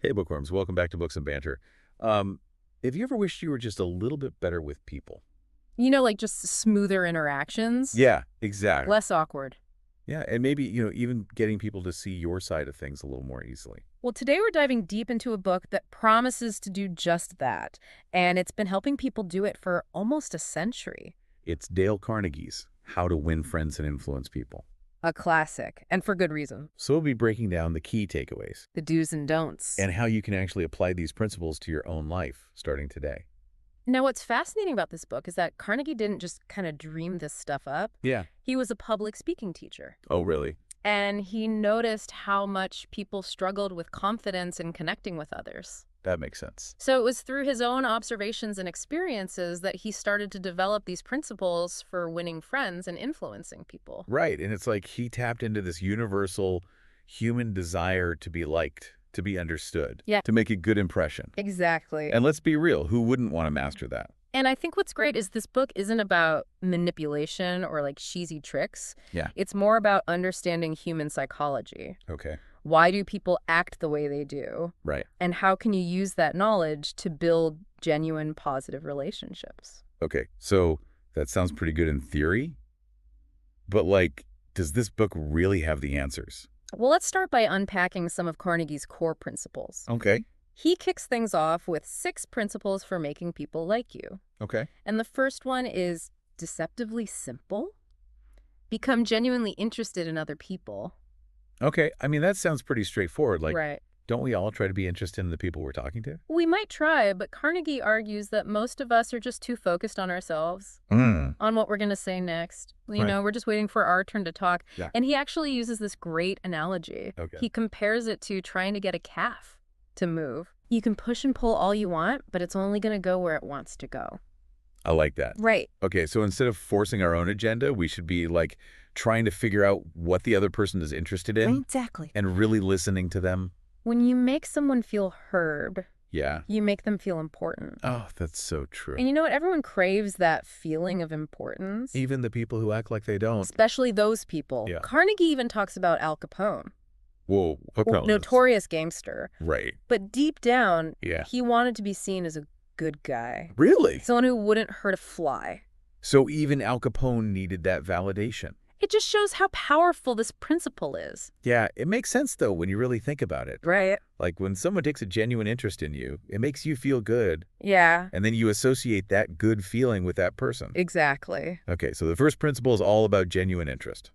Hey, bookworms. Welcome back to Books and Banter. Um, have you ever wished you were just a little bit better with people? Like just smoother interactions, Yeah, exactly. less awkward. Yeah, and maybe, even getting people to see your side of things a little more easily. Well, today we're diving deep into a book that promises to do just that. And it's been helping people do it for almost a century. It's Dale Carnegie's How to Win Friends and Influence People. A classic, and for good reason. So we'll be breaking down the key takeaways The do's and don'ts. and how you can actually apply these principles to your own life starting today. Now, what's fascinating about this book is that Carnegie didn't just kind of dream this stuff up. Yeah. He was a public speaking teacher. Oh, really? And he noticed how much people struggled with confidence and connecting with others. That makes sense. So it was through his own observations and experiences that he started to develop these principles for winning friends and influencing people. Right, and it's like he tapped into this universal human desire to be liked, to be understood, Yeah. to make a good impression. Exactly. And let's be real, who wouldn't want to master that? And I think what's great is this book isn't about manipulation or like cheesy tricks. Yeah. It's more about understanding human psychology. Okay. Why do people act the way they do? Right. And how can you use that knowledge to build genuine positive relationships? Okay, so that sounds pretty good in theory, but does this book really have the answers? Well, let's start by unpacking some of Carnegie's core principles. Okay. He kicks things off with 6 principles for making people like you. Okay. And the first one is deceptively simple. Become genuinely interested in other people. Okay, I mean, that sounds pretty straightforward. Right. Don't we all try to be interested in the people we're talking to? We might try, but Carnegie argues that most of us are just too focused on ourselves, Mm. on what we're going to say next. Right. We're just waiting for our turn to talk. Yeah. And he actually uses this great analogy. Okay. He compares it to trying to get a calf to move. You can push and pull all you want, but it's only going to go where it wants to go. I like that. Right. Okay, so instead of forcing our own agenda, we should be trying to figure out what the other person is interested in Exactly. and really listening to them. When you make someone feel heard, Yeah. you make them feel important. Oh, that's so true. And you know what? Everyone craves that feeling of importance, Even the people who act like they don't. especially those people. Yeah. Carnegie even talks about Al Capone, Whoa. Okay. notorious gangster. Right. But deep down, Yeah. he wanted to be seen as a good guy, Really? someone who wouldn't hurt a fly. So even Al Capone needed that validation. It just shows how powerful this principle is. Yeah, it makes sense, though, when you really think about it. Right. Like, when someone takes a genuine interest in you, it makes you feel good, Yeah, and then you associate that good feeling with that person. exactly. Okay, so the first principle is all about genuine interest.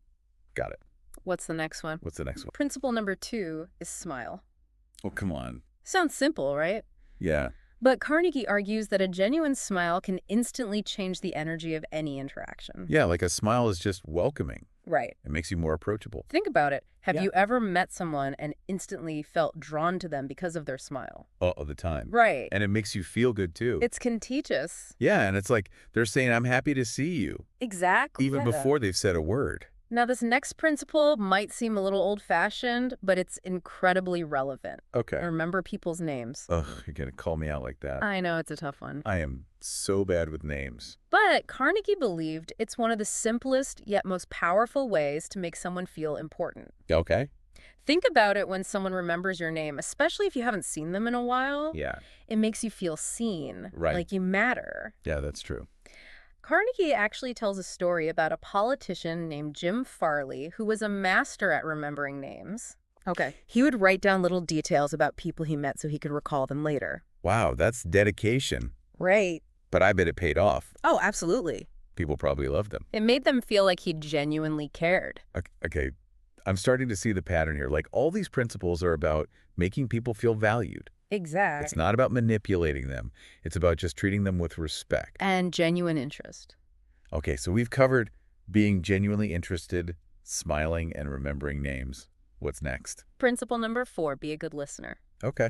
Got it. What's the next one? What's the next one? Principle number 2 is smile. Oh, come on. Sounds simple, right? Yeah. But Carnegie argues that a genuine smile can instantly change the energy of any interaction. Yeah, like a smile is just welcoming. Right. It makes you more approachable. Think about it. Have Yeah. you ever met someone and instantly felt drawn to them because of their smile? All the time. Right. And it makes you feel good, too. It's contagious. Yeah, and it's like they're saying, I'm happy to see you, Exactly. even before they've said a word. Now, this next principle might seem a little old-fashioned, but it's incredibly relevant. Okay. Remember people's names. Ugh, you're going to call me out like that. I know, it's a tough one. I am so bad with names. But Carnegie believed it's one of the simplest yet most powerful ways to make someone feel important. Okay. Think about it when someone remembers your name, especially if you haven't seen them in a while. Yeah. It makes you feel seen, Right. like you matter. Yeah, that's true. Carnegie actually tells a story about a politician named Jim Farley who was a master at remembering names. Okay. He would write down little details about people he met so he could recall them later. Wow, that's dedication. Right. But I bet it paid off. Oh, absolutely. People probably loved him. It made them feel like he genuinely cared. Okay, I'm starting to see the pattern here. Like, all these principles are about making people feel valued. Exactly. It's not about manipulating them. It's about just treating them with respect. And genuine interest. Okay, so we've covered being genuinely interested, smiling, and remembering names. What's next? Principle number 4, be a good listener. Okay.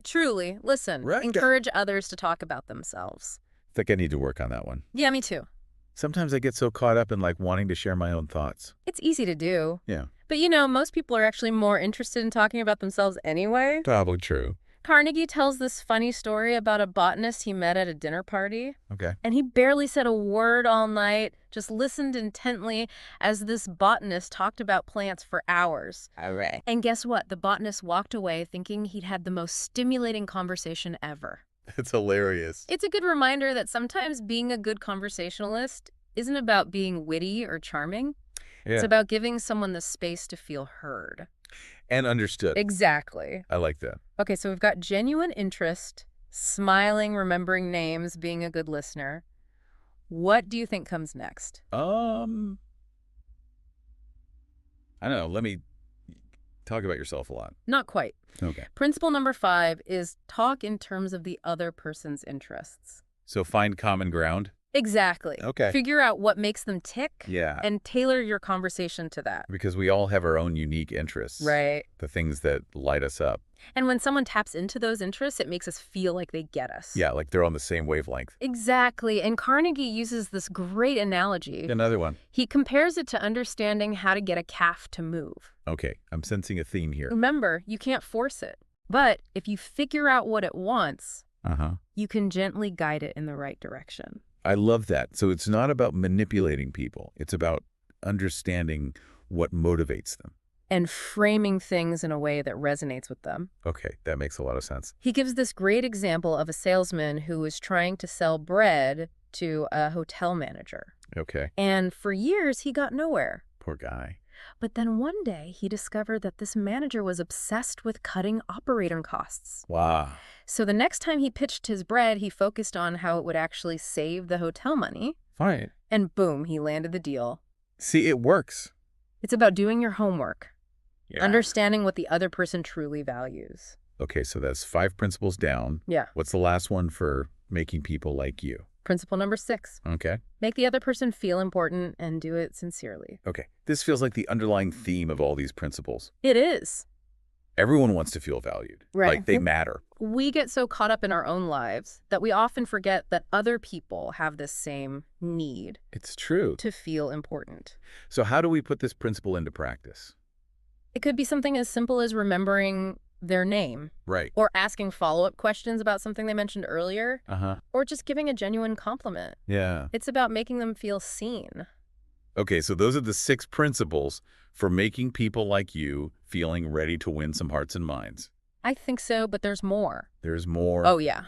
Truly, listen. Right. Encourage others to talk about themselves. Think I need to work on that one. Yeah, me too. Sometimes I get so caught up in wanting to share my own thoughts. It's easy to do. Yeah. But most people are actually more interested in talking about themselves anyway. Probably true. Carnegie tells this funny story about a botanist he met at a dinner party. Okay. And he barely said a word all night, just listened intently as this botanist talked about plants for hours. All right. And guess what? The botanist walked away thinking he'd had the most stimulating conversation ever. That's hilarious. It's a good reminder that sometimes being a good conversationalist isn't about being witty or charming. Yeah. It's about giving someone the space to feel heard. And understood. Exactly. I like that. Okay, so we've got genuine interest, smiling, remembering names, being a good listener. What do you think comes next? I don't know. Let me talk about yourself a lot. Not quite. Okay. Principle number 5 is talk in terms of the other person's interests. So find common ground. Exactly. Okay. Figure out what makes them tick. Yeah. And tailor your conversation to that. Because we all have our own unique interests. Right. The things that light us up. And when someone taps into those interests, it makes us feel like they get us. Yeah, like they're on the same wavelength. Exactly. And Carnegie uses this great analogy. Another one. He compares it to understanding how to get a calf to move. Okay, I'm sensing a theme here. Remember, you can't force it. But if you figure out what it wants, you can gently guide it in the right direction. I love that. So it's not about manipulating people. It's about understanding what motivates them. And framing things in a way that resonates with them. Okay, that makes a lot of sense. He gives this great example of a salesman who was trying to sell bread to a hotel manager. Okay. And for years, he got nowhere. Poor guy. But then one day, he discovered that this manager was obsessed with cutting operating costs. Wow. So the next time he pitched his bread, he focused on how it would actually save the hotel money. Fine. And boom, he landed the deal. See, it works. It's about doing your homework. Yeah. Understanding what the other person truly values. Okay, so that's 5 principles down. Yeah. What's the last one for making people like you? Principle number 6. Okay. Make the other person feel important and do it sincerely. Okay. This feels like the underlying theme of all these principles. It is. Everyone wants to feel valued. Right. Like they matter. We get so caught up in our own lives that we often forget that other people have this same need. It's true. To feel important. So how do we put this principle into practice? It could be something as simple as remembering their name. Right. Or asking follow-up questions about something they mentioned earlier. Or just giving a genuine compliment. Yeah. It's about making them feel seen. Okay, so those are the 6 principles for making people like you feeling ready to win some hearts and minds. I think so, but there's more. There's more. Oh, yeah.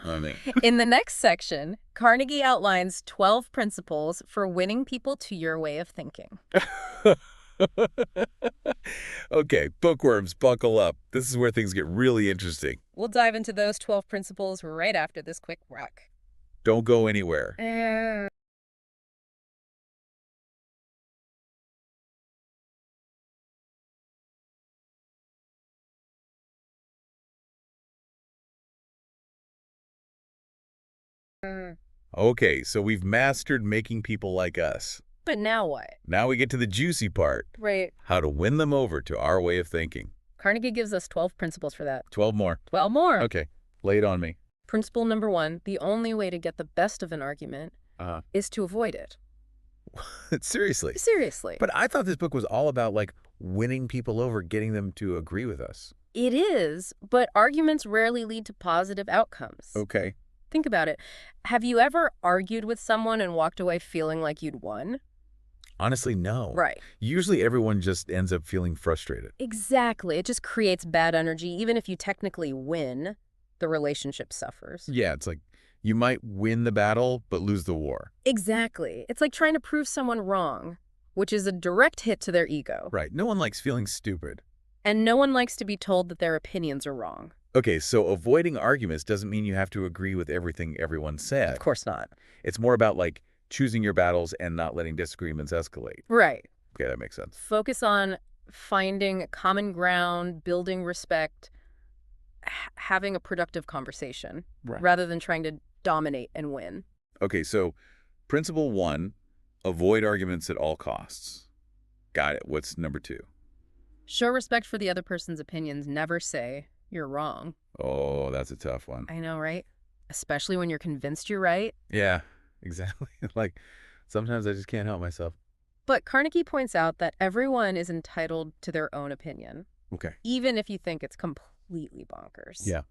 In the next section, Carnegie outlines 12 principles for winning people to your way of thinking. Okay, bookworms, buckle up. This is where things get really interesting. We'll dive into those 12 principles right after this quick break. Don't go anywhere. Okay, so we've mastered making people like us. But now what? Now we get to the juicy part. Right. How to win them over to our way of thinking. Carnegie gives us 12 principles for that. 12 more. 12 more. Okay, lay it on me. Principle number 1, the only way to get the best of an argument is to avoid it. Seriously? Seriously. But I thought this book was all about, like, winning people over, getting them to agree with us. It is, but arguments rarely lead to positive outcomes. Okay. Think about it. Have you ever argued with someone and walked away feeling like you'd won? Honestly, no. Right. Usually everyone just ends up feeling frustrated. Exactly. It just creates bad energy. Even if you technically win, the relationship suffers. Yeah, it's like you might win the battle, but lose the war. Exactly. It's like trying to prove someone wrong, which is a direct hit to their ego. Right. No one likes feeling stupid. And no one likes to be told that their opinions are wrong. Okay, so avoiding arguments doesn't mean you have to agree with everything everyone said. Of course not. It's more about, like, choosing your battles and not letting disagreements escalate. Right. Okay, that makes sense. Focus on finding common ground, building respect, having a productive conversation, rather than trying to dominate and win. Okay, so principle 1, avoid arguments at all costs. Got it. What's number 2? Show respect for the other person's opinions. Never say you're wrong. Oh, that's a tough one. I know, right? Especially when you're convinced you're right. Yeah, exactly. Like, sometimes I just can't help myself. But Carnegie points out that everyone is entitled to their own opinion. Okay. Even if you think it's completely bonkers. Yeah.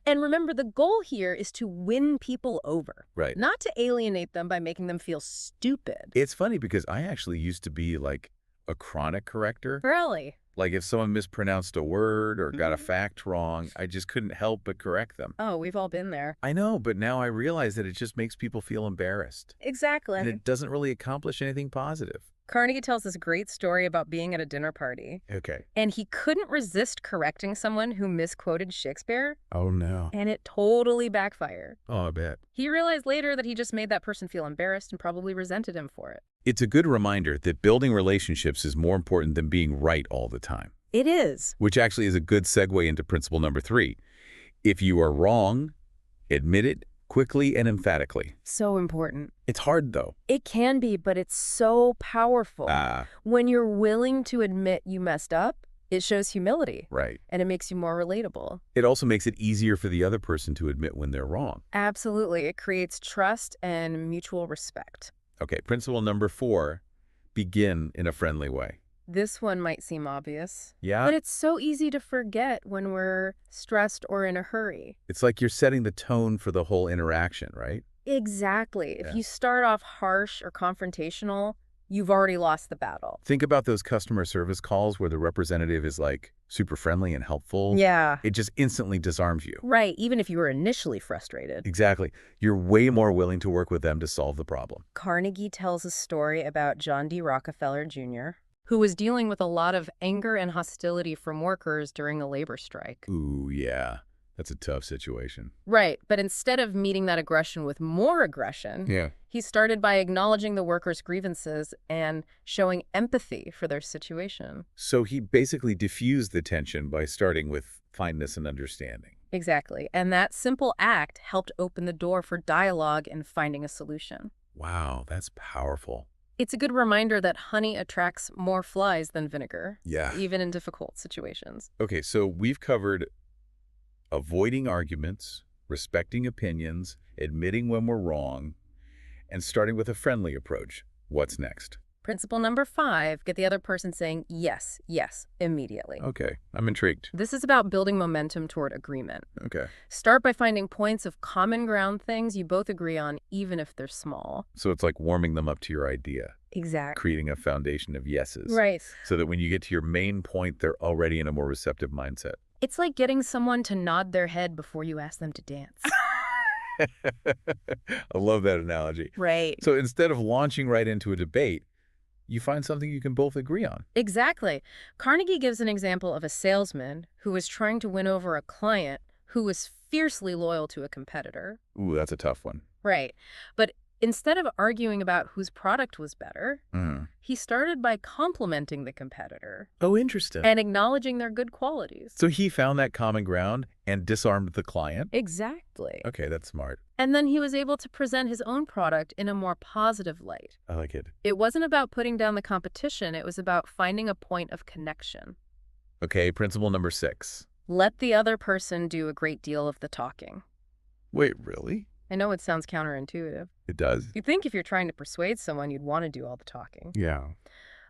And remember, the goal here is to win people over, Right. not to alienate them by making them feel stupid. It's funny because I actually used to be like a chronic corrector. Really? Like if someone mispronounced a word or got a fact wrong, I just couldn't help but correct them. Oh, we've all been there. I know, but now I realize that it just makes people feel embarrassed. Exactly. And it doesn't really accomplish anything positive. Carnegie tells this great story about being at a dinner party, Okay. and he couldn't resist correcting someone who misquoted Shakespeare, Oh, no. and it totally backfired. Oh, I bet. He realized later that he just made that person feel embarrassed and probably resented him for it. It's a good reminder that building relationships is more important than being right all the time. It is. Which actually is a good segue into principle number 3. If you are wrong, admit it quickly and emphatically. So important. It's hard, though. It can be, but it's so powerful. When you're willing to admit you messed up, it shows humility. Right. And it makes you more relatable. It also makes it easier for the other person to admit when they're wrong. Absolutely. It creates trust and mutual respect. Okay, principle number 4, begin in a friendly way. This one might seem obvious. Yeah? But it's so easy to forget when we're stressed or in a hurry. It's like you're setting the tone for the whole interaction, right? Exactly. Yeah. If you start off harsh or confrontational, you've already lost the battle. Think about those customer service calls where the representative is like super friendly and helpful. Yeah. It just instantly disarms you. Right, even if you were initially frustrated. Exactly. You're way more willing to work with them to solve the problem. Carnegie tells a story about John D. Rockefeller Jr., who was dealing with a lot of anger and hostility from workers during a labor strike. Ooh, yeah. That's a tough situation. Right, but instead of meeting that aggression with more aggression, he started by acknowledging the workers' grievances and showing empathy for their situation. So he basically diffused the tension by starting with kindness and understanding. Exactly, and that simple act helped open the door for dialogue and finding a solution. Wow, that's powerful. It's a good reminder that honey attracts more flies than vinegar, Yeah. even in difficult situations. Okay, so we've covered avoiding arguments, respecting opinions, admitting when we're wrong, and starting with a friendly approach. What's next? Principle number 5, get the other person saying yes, yes, immediately. Okay, I'm intrigued. This is about building momentum toward agreement. Okay. Start by finding points of common ground, things you both agree on, even if they're small. So it's like warming them up to your idea, Exactly. creating a foundation of yeses. Right. So that when you get to your main point, they're already in a more receptive mindset. It's like getting someone to nod their head before you ask them to dance. I love that analogy. Right. So instead of launching right into a debate, you find something you can both agree on. Exactly. Carnegie gives an example of a salesman who was trying to win over a client who was fiercely loyal to a competitor. Ooh, that's a tough one. Right. But instead of arguing about whose product was better, he started by complimenting the competitor. Oh, interesting. And acknowledging their good qualities. So he found that common ground and disarmed the client? Exactly. Okay, that's smart. And then he was able to present his own product in a more positive light. I like it. It wasn't about putting down the competition. It was about finding a point of connection. Okay, principle number 6. Let the other person do a great deal of the talking. Wait, really? I know it sounds counterintuitive. It does? You'd think if you're trying to persuade someone, you'd want to do all the talking. Yeah.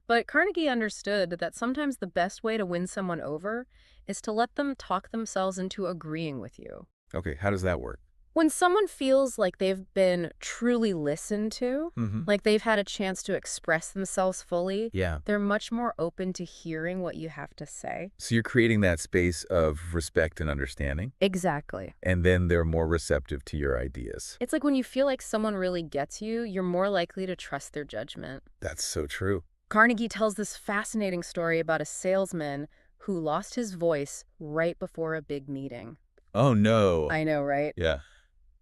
But Carnegie understood that sometimes the best way to win someone over is to let them talk themselves into agreeing with you. Okay, how does that work? When someone feels like they've been truly listened to, like they've had a chance to express themselves fully, Yeah. they're much more open to hearing what you have to say. So you're creating that space of respect and understanding, Exactly. and then they're more receptive to your ideas. It's like when you feel like someone really gets you, you're more likely to trust their judgment. That's so true. Carnegie tells this fascinating story about a salesman who lost his voice right before a big meeting. Oh, no. I know, right? Yeah.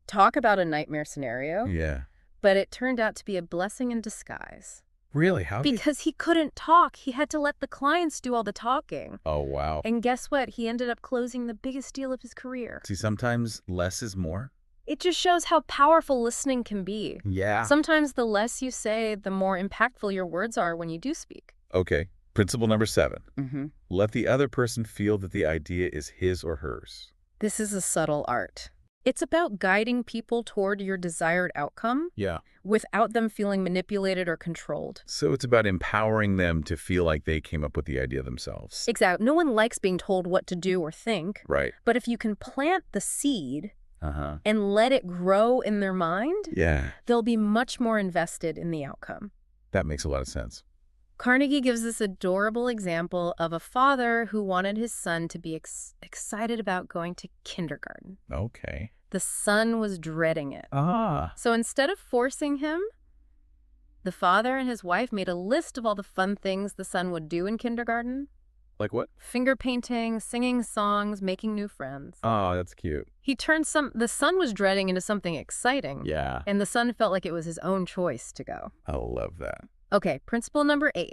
Talk about a nightmare scenario. Yeah. But it turned out to be a blessing in disguise. Really? How? Because he couldn't talk. He had to let the clients do all the talking. Oh, wow. And guess what? He ended up closing the biggest deal of his career. See, sometimes less is more. It just shows how powerful listening can be. Yeah. Sometimes the less you say, the more impactful your words are when you do speak. Okay. Principle number 7. Let the other person feel that the idea is his or hers. This is a subtle art. It's about guiding people toward your desired outcome Yeah. without them feeling manipulated or controlled. So it's about empowering them to feel like they came up with the idea themselves. Exactly. No one likes being told what to do or think. Right. But if you can plant the seed Uh-huh. and let it grow in their mind, Yeah. they'll be much more invested in the outcome. That makes a lot of sense. Carnegie gives this adorable example of a father who wanted his son to be excited about going to kindergarten. Okay. The son was dreading it. Ah. So instead of forcing him, the father and his wife made a list of all the fun things the son would do in kindergarten. Like what? Finger painting, singing songs, making new friends. Oh, that's cute. He turned the son was dreading into something exciting. Yeah. And the son felt like it was his own choice to go. I love that. Okay, principle number 8.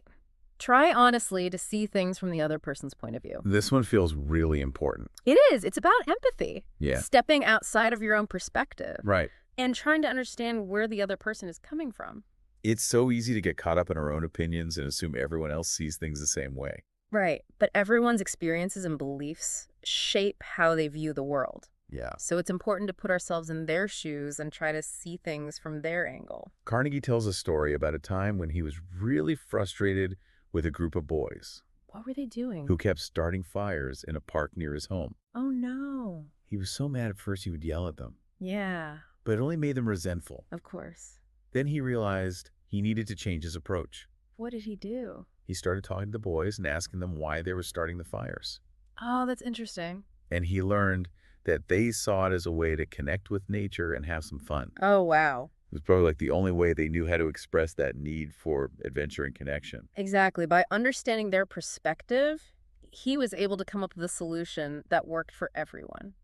Try honestly to see things from the other person's point of view. This one feels really important. It is. It's about empathy. Yeah. Stepping outside of your own perspective. Right. And trying to understand where the other person is coming from. It's so easy to get caught up in our own opinions and assume everyone else sees things the same way. Right. But everyone's experiences and beliefs shape how they view the world. Yeah. So it's important to put ourselves in their shoes and try to see things from their angle. Carnegie tells a story about a time when he was really frustrated with a group of boys What were they doing? who kept starting fires in a park near his home. Oh, no. He was so mad at first he would yell at them, Yeah, but it only made them resentful. of course. Then he realized he needed to change his approach. What did he do? He started talking to the boys and asking them why they were starting the fires. Oh, that's interesting. And he learned that they saw it as a way to connect with nature and have some fun. Oh, wow. It was probably like the only way they knew how to express that need for adventure and connection. Exactly. By understanding their perspective, he was able to come up with a solution that worked for everyone.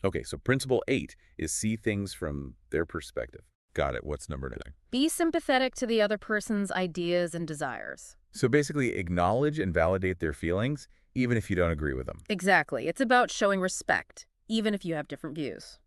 Okay, so principle 8 is see things from their perspective. Got it. What's number 9? Be sympathetic to the other person's ideas and desires. So basically acknowledge and validate their feelings, even if you don't agree with them. Exactly. It's about showing respect, even if you have different views.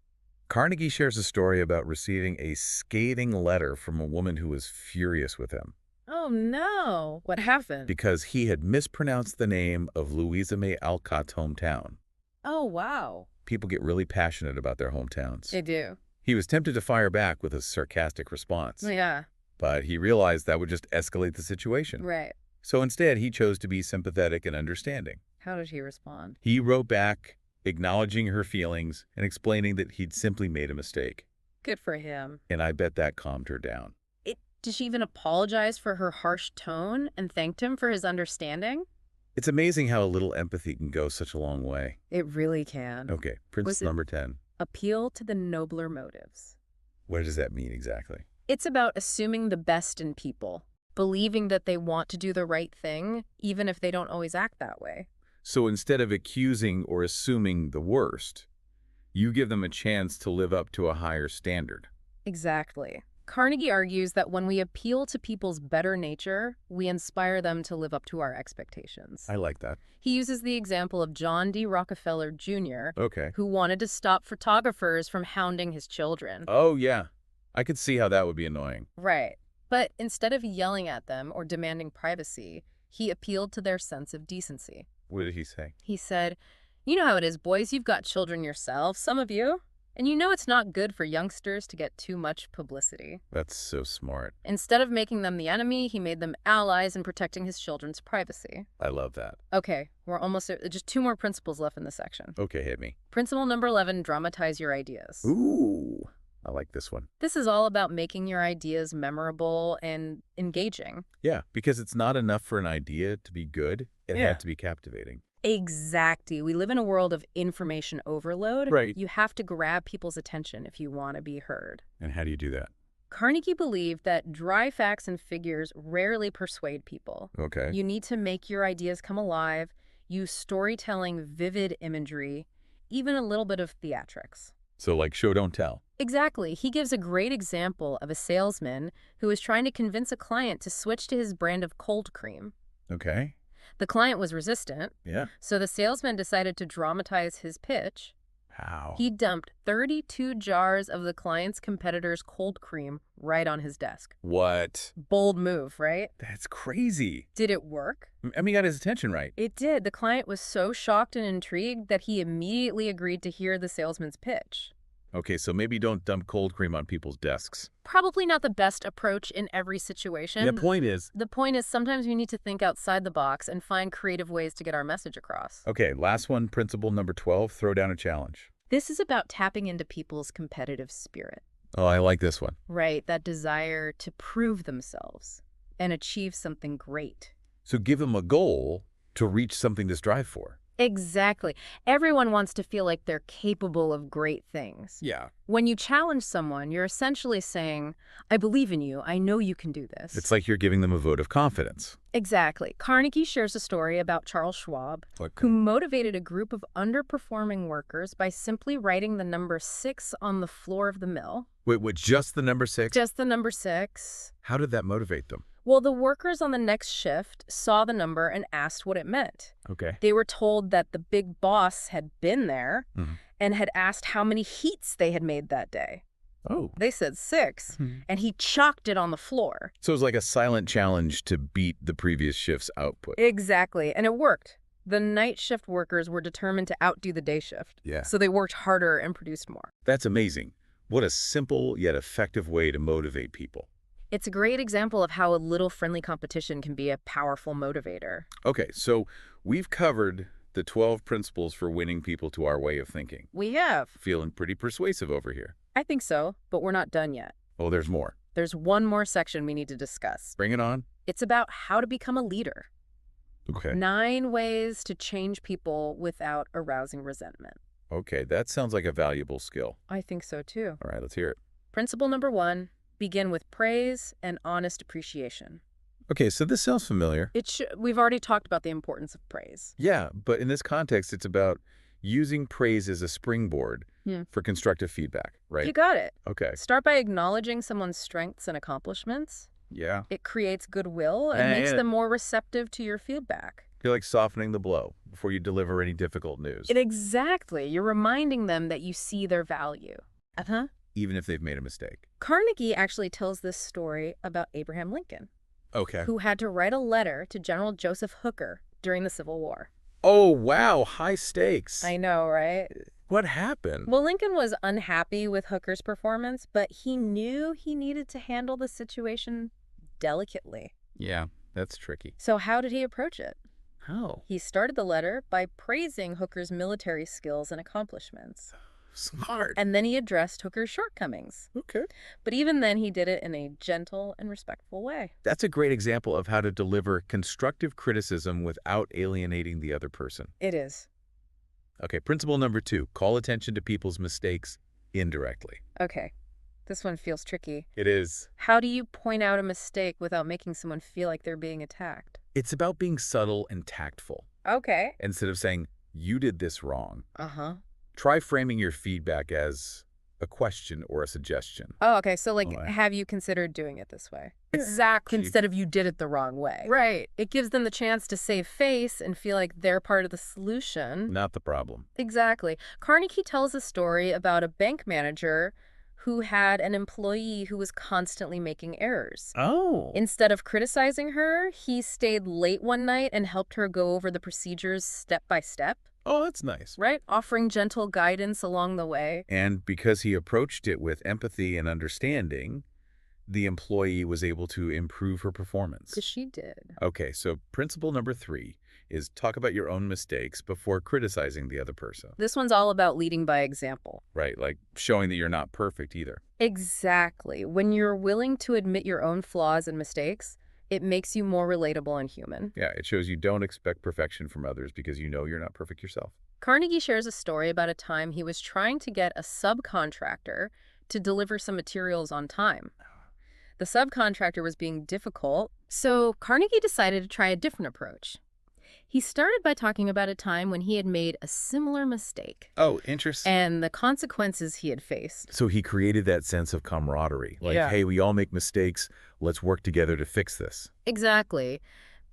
Carnegie shares a story about receiving a scathing letter from a woman who was furious with him Oh, no. What happened? because he had mispronounced the name of Louisa May Alcott's hometown. Oh, wow. People get really passionate about their hometowns. They do. He was tempted to fire back with a sarcastic response, Yeah, but he realized that would just escalate the situation. right. So instead, he chose to be sympathetic and understanding. How did he respond? He wrote back, acknowledging her feelings and explaining that he'd simply made a mistake. Good for him. And I bet that calmed her down. Did she even apologize for her harsh tone and thanked him for his understanding? It's amazing how a little empathy can go such a long way. It really can. Okay, principle number 10. Appeal to the nobler motives. What does that mean exactly? It's about assuming the best in people, believing that they want to do the right thing, even if they don't always act that way. So instead of accusing or assuming the worst, you give them a chance to live up to a higher standard. Exactly. Carnegie argues that when we appeal to people's better nature, we inspire them to live up to our expectations. I like that. He uses the example of John D. Rockefeller Jr., Okay. who wanted to stop photographers from hounding his children. Oh, yeah. I could see how that would be annoying. Right. But instead of yelling at them or demanding privacy, he appealed to their sense of decency. What did he say? He said, "You know how it is, boys. You've got children yourself, some of you. And you know it's not good for youngsters to get too much publicity." That's so smart. Instead of making them the enemy, he made them allies in protecting his children's privacy. I love that. Okay, we're almost there. Just 2 more principles left in this section. Okay, hit me. Principle number 11, dramatize your ideas. Ooh, I like this one. This is all about making your ideas memorable and engaging. Yeah, because it's not enough for an idea to be good. It Yeah. had to be captivating. Exactly. We live in a world of information overload. Right. You have to grab people's attention if you want to be heard. And how do you do that? Carnegie believed that dry facts and figures rarely persuade people. Okay. You need to make your ideas come alive, use storytelling, vivid imagery, even a little bit of theatrics. So like show, don't tell. Exactly. He gives a great example of a salesman who was trying to convince a client to switch to his brand of cold cream. Okay. The client was resistant, Yeah. so the salesman decided to dramatize his pitch. How? He dumped 32 jars of the client's competitor's cold cream right on his desk. What? Bold move, right? That's crazy. Did it work? I mean, he got his attention right. It did. The client was so shocked and intrigued that he immediately agreed to hear the salesman's pitch. Okay, so maybe don't dump cold cream on people's desks. Probably not the best approach in every situation. The point is sometimes we need to think outside the box and find creative ways to get our message across. Okay, last one, principle number 12, throw down a challenge. This is about tapping into people's competitive spirit. Oh, I like this one. Right, that desire to prove themselves and achieve something great. So give them a goal to reach something to strive for. Exactly. Everyone wants to feel like they're capable of great things. Yeah. When you challenge someone, you're essentially saying, I believe in you. I know you can do this. It's like you're giving them a vote of confidence. Exactly. Carnegie shares a story about Charles Schwab, who motivated a group of underperforming workers by simply writing the number 6 on the floor of the mill. Wait, just the number 6? Just the number 6. How did that motivate them? Well, the workers on the next shift saw the number and asked what it meant. Okay. They were told that the big boss had been there and had asked how many heats they had made that day. Oh. They said 6, and he chalked it on the floor. So it was like a silent challenge to beat the previous shift's output. Exactly, and it worked. The night shift workers were determined to outdo the day shift. Yeah. So they worked harder and produced more. That's amazing. What a simple yet effective way to motivate people. It's a great example of how a little friendly competition can be a powerful motivator. Okay, so we've covered the 12 principles for winning people to our way of thinking. We have. Feeling pretty persuasive over here. I think so, but we're not done yet. Oh, there's more. There's one more section we need to discuss. Bring it on. It's about how to become a leader. Okay. 9 ways to change people without arousing resentment. Okay, that sounds like a valuable skill. I think so too. All right, let's hear it. Principle number 1, begin with praise and honest appreciation. Okay, so this sounds familiar. We've already talked about the importance of praise. Yeah, but in this context, it's about using praise as a springboard for constructive feedback, right? You got it. Okay. Start by acknowledging someone's strengths and accomplishments. Yeah. It creates goodwill and makes them more receptive to your feedback. You're like softening the blow before you deliver any difficult news. Exactly. You're reminding them that you see their value. Even if they've made a mistake. Carnegie actually tells this story about Abraham Lincoln, who had to write a letter to General Joseph Hooker during the Civil War. Oh, wow. High stakes. I know, right? What happened? Well, Lincoln was unhappy with Hooker's performance, but he knew he needed to handle the situation delicately. Yeah, that's tricky. So how did he approach it? How? He started the letter by praising Hooker's military skills and accomplishments. Smart. And then he addressed Hooker's shortcomings. Okay. But even then, he did it in a gentle and respectful way. That's a great example of how to deliver constructive criticism without alienating the other person. It is. Okay, principle number 2, call attention to people's mistakes indirectly. Okay. This one feels tricky. It is. How do you point out a mistake without making someone feel like they're being attacked? It's about being subtle and tactful. Okay. Instead of saying, you did this wrong. Uh-huh. Try framing your feedback as a question or a suggestion. Oh, okay. So, have you considered doing it this way? Exactly. Instead of you did it the wrong way. Right. It gives them the chance to save face and feel like they're part of the solution. Not the problem. Exactly. Carnegie tells a story about a bank manager who had an employee who was constantly making errors. Oh. Instead of criticizing her, he stayed late one night and helped her go over the procedures step by step. Oh, that's nice. Right? Offering gentle guidance along the way. And because he approached it with empathy and understanding, the employee was able to improve her performance. Because she did. Okay, so principle number 3 is talk about your own mistakes before criticizing the other person. This one's all about leading by example. Right, like showing that you're not perfect either. Exactly. When you're willing to admit your own flaws and mistakes, it makes you more relatable and human. Yeah, it shows you don't expect perfection from others because you know you're not perfect yourself. Carnegie shares a story about a time he was trying to get a subcontractor to deliver some materials on time. The subcontractor was being difficult, so Carnegie decided to try a different approach. He started by talking about a time when he had made a similar mistake. Oh, interesting. And the consequences he had faced. So he created that sense of camaraderie. Like, hey, we all make mistakes. Let's work together to fix this. Exactly.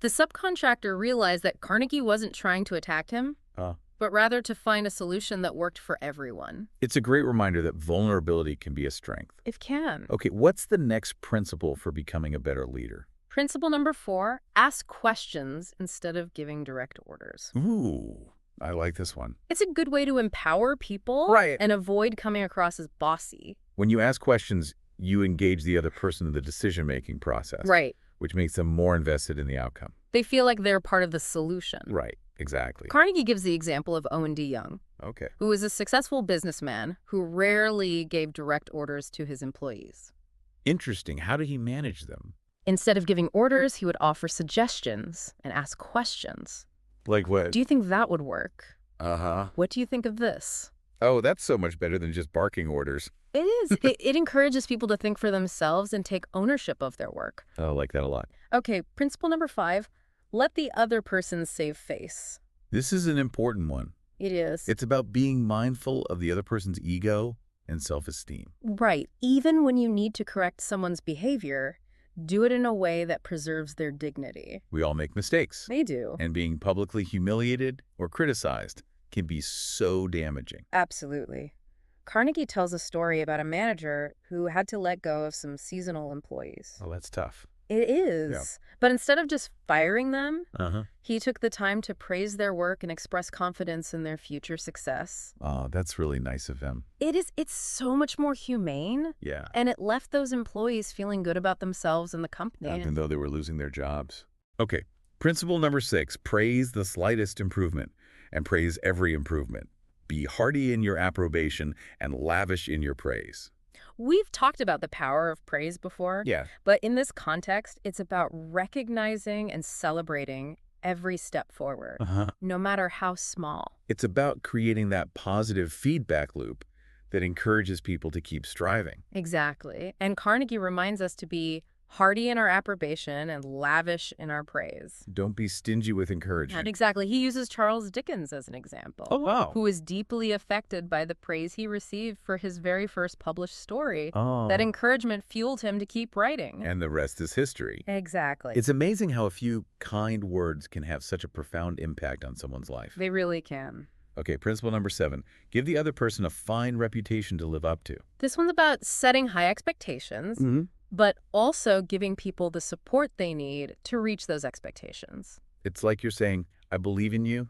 The subcontractor realized that Carnegie wasn't trying to attack him, but rather to find a solution that worked for everyone. It's a great reminder that vulnerability can be a strength. It can. Okay, what's the next principle for becoming a better leader? Principle number 4, ask questions instead of giving direct orders. Ooh, I like this one. It's a good way to empower people Right. and avoid coming across as bossy. When you ask questions, you engage the other person in the decision-making process. Right. Which makes them more invested in the outcome. They feel like they're part of the solution. Right, exactly. Carnegie gives the example of Owen D. Young, Okay. who was a successful businessman who rarely gave direct orders to his employees. Interesting. How did he manage them? Instead of giving orders, he would offer suggestions and ask questions. Like what? Do you think that would work? Uh-huh. What do you think of this? Oh, that's so much better than just barking orders. It is. It encourages people to think for themselves and take ownership of their work. I like that a lot. Okay, principle number 5, let the other person save face. This is an important one. It is. It's about being mindful of the other person's ego and self-esteem. Right. Even when you need to correct someone's behavior, do it in a way that preserves their dignity. We all make mistakes. They do. And being publicly humiliated or criticized can be so damaging. Absolutely. Carnegie tells a story about a manager who had to let go of some seasonal employees. Oh, that's tough. It is. Yeah. But instead of just firing them, Uh-huh. he took the time to praise their work and express confidence in their future success. Oh, that's really nice of him. It's so much more humane, Yeah. and it left those employees feeling good about themselves and the company. Even though they were losing their jobs. Okay. Principle number 6, praise the slightest improvement and praise every improvement. Be hearty in your approbation and lavish in your praise. We've talked about the power of praise before, Yeah. but in this context, it's about recognizing and celebrating every step forward, Uh-huh. no matter how small. It's about creating that positive feedback loop that encourages people to keep striving. Exactly. And Carnegie reminds us to be hearty in our approbation and lavish in our praise. Don't be stingy with And encouragement. exactly. He uses Charles Dickens as an example, wow. who was deeply affected by the praise he received for his very first published story. Oh. That encouragement fueled him to keep writing. And the rest is history. Exactly. It's amazing how a few kind words can have such a profound impact on someone's life. They really can. Okay, principle number 7. Give the other person a fine reputation to live up to. This one's about setting high expectations, but also giving people the support they need to reach those expectations. It's like you're saying, I believe in you.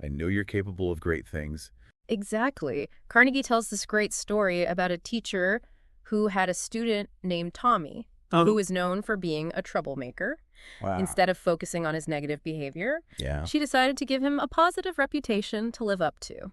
I know you're capable of great things. Exactly. Carnegie tells this great story about a teacher who had a student named Tommy, who was known for being a troublemaker. Wow. Instead of focusing on his negative behavior, Yeah. she decided to give him a positive reputation to live up to.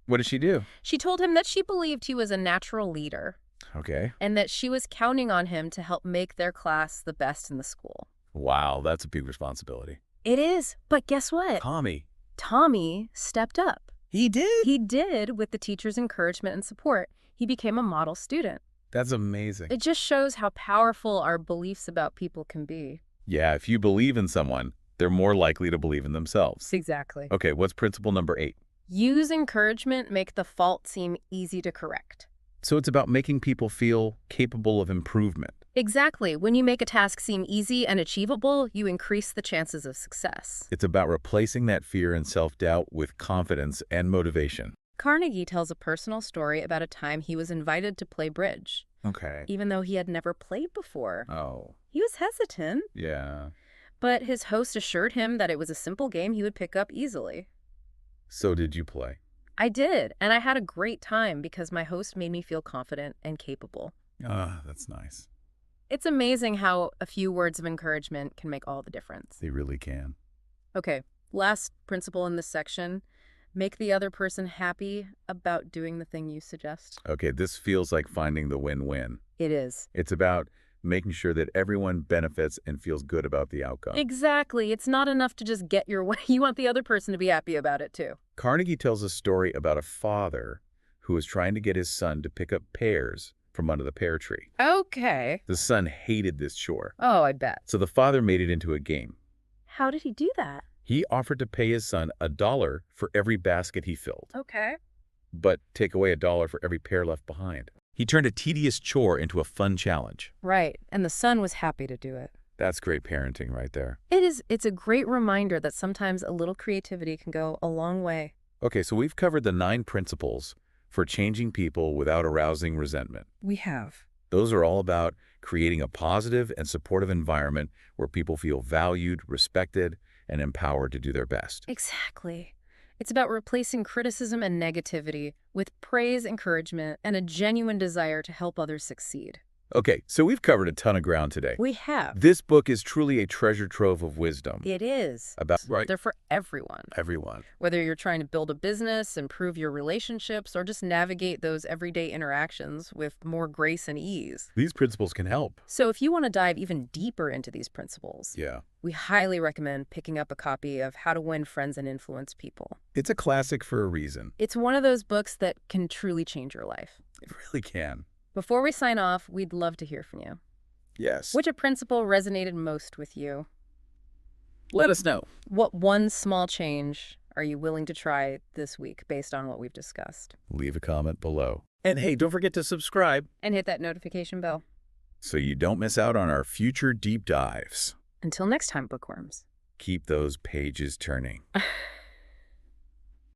What did she do? She told him that she believed he was a natural leader Okay. and that she was counting on him to help make their class the best in the school. Wow, that's a big responsibility. It is, but guess what? Tommy. Tommy stepped up. He did? He did with the teacher's encouragement and support. He became a model student. That's amazing. It just shows how powerful our beliefs about people can be. Yeah, if you believe in someone, they're more likely to believe in themselves. Exactly. Okay, what's principle number 8? Use encouragement, make the fault seem easy to correct. So it's about making people feel capable of improvement. Exactly. When you make a task seem easy and achievable, you increase the chances of success. It's about replacing that fear and self-doubt with confidence and motivation. Carnegie tells a personal story about a time he was invited to play bridge, Okay. even though he had never played before. Oh, He was hesitant, yeah. but his host assured him that it was a simple game he would pick up easily. So did you play? I did, and I had a great time because my host made me feel confident and capable. Ah, that's nice. It's amazing how a few words of encouragement can make all the difference. They really can. Okay, last principle in this section. Make the other person happy about doing the thing you suggest. Okay, this feels like finding the win-win. It is. It's about making sure that everyone benefits and feels good about the outcome. Exactly. It's not enough to just get your way. You want the other person to be happy about it, too. Carnegie tells a story about a father who was trying to get his son to pick up pears from under the pear tree. Okay. The son hated this chore, Oh, I bet. so the father made it into a game. How did he do that? He offered to pay his son $1 for every basket he filled, Okay. but take away $1 for every pear left behind. He turned a tedious chore into a fun challenge. Right. And the son was happy to do it. That's great parenting right there. It is. It's a great reminder that sometimes a little creativity can go a long way. Okay, so we've covered the 9 principles for changing people without arousing resentment. We have. Those are all about creating a positive and supportive environment where people feel valued, respected, and empowered to do their best. Exactly. It's about replacing criticism and negativity with praise, encouragement, and a genuine desire to help others succeed. Okay, so we've covered a ton of ground today. We have. This book is truly a treasure trove of wisdom. It is. They're for everyone. Everyone. Whether you're trying to build a business, improve your relationships, or just navigate those everyday interactions with more grace and ease. These principles can help. So if you want to dive even deeper into these principles, Yeah. we highly recommend picking up a copy of How to Win Friends and Influence People. It's a classic for a reason. It's one of those books that can truly change your life. It really can. Before we sign off, we'd love to hear from you. Yes. Which principle resonated most with you? Let us know. What one small change are you willing to try this week based on what we've discussed? Leave a comment below. And hey, don't forget to subscribe. And hit that notification bell. So you don't miss out on our future deep dives. Until next time, bookworms. Keep those pages turning.